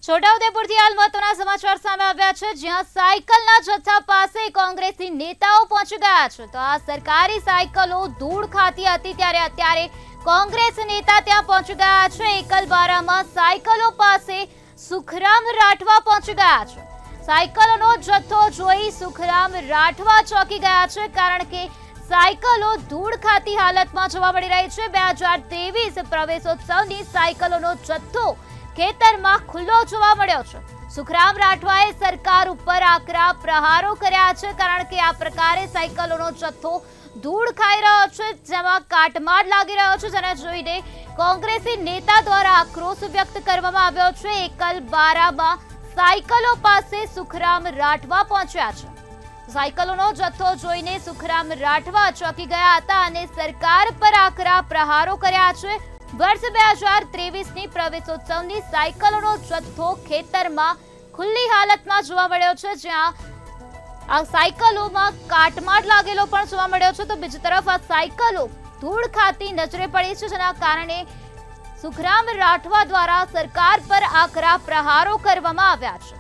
છોટાઉદેપુરથી હાલ મહત્વના સમાચાર સામે આવ્યા છે, જ્યાં સાયકલના જથ્થા પાસે કોંગ્રેસી નેતાઓ પહોંચી ગયા છે। તો આ સરકારી સાયકલો ધૂળ ખાતી હતી, ત્યારે અત્યારે કોંગ્રેસ નેતા ત્યાં પહોંચી ગયા છે। એકલબારામાં સાયકલો પાસે સુખરામ રાઠવા પહોંચી ગયા છે। સાયકલોનો જથ્થો જોઈ સુખરામ રાઠવા ચોંકી ગયા છે, કારણ કે સાયકલો ધૂળ ખાતી હાલતમાં જોવા મળી રહી છે। 2023 પ્રવેશોત્સવની સાયકલોનો જથ્થો ખેતરમાં ખુલ્લો જોવા મળ્યો છે। સુખરામ રાઠવાએ સરકાર ઉપર આકરા પ્રહારો કર્યા છે, કારણ કે આ પ્રકારે સાયકલોનો જથ્થો ધૂળ ખાઈ રહ્યો છે, જેમાં કાટમાળ લાગી રહ્યો છે, જેને જોઈને કોંગ્રેસી નેતા દ્વારા આક્રોશ વ્યક્ત કરવામાં આવ્યો છે। એકલબારામાં સાયકલો પાસે સુખરામ રાઠવા પહોંચ્યા છે। સાયકલોનો જથ્થો જોઈને સુખરામ રાઠવા ચોંકી ગયા હતા અને સરકાર પર આકરા પ્રહારો કર્યા છે। વર્ષ 2023ની પ્રવેશોત્સવની સાયકલોનો જથ્થો ખેતરમાં ખુલ્લી હાલતમાં જોવા મળ્યો છે, જ્યાં આ સાયકલોમાં કાટમાળ લાગેલો પણ જોવા મળ્યો છે। તો બીજી તરફ આ સાયકલો ધૂળ ખાતી નજરે પડી છે, જેના કારણે સુખરામ રાઠવા દ્વારા સરકાર પર આકરા પ્રહારો કરવામાં આવ્યા છે।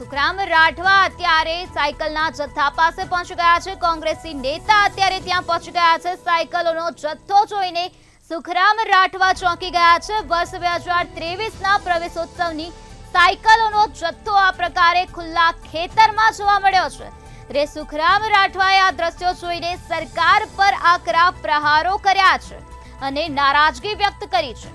સુખરામ રાઠવા અત્યારે સાયકલના જથ્થા પાસે પહોંચી ગયા છે। કોંગ્રેસી નેતા અત્યારે ત્યાં પહોંચી ગયા છે। સાયકલોનો જથ્થો જોઈને સુખરામ રાઠવા ચોંકી ગયા છે। વર્ષ 2023ના પ્રવેશોત્સવની સાયકલોનો જથ્થો આ પ્રકારે ખુલ્લા ખેતરમાં જોવા મળ્યો છે। સુખરામ રાઠવાએ આ દ્રશ્યો જોઈને સરકાર પર આકરા પ્રહારો કર્યા છે અને નારાજગી વ્યક્ત કરી છે।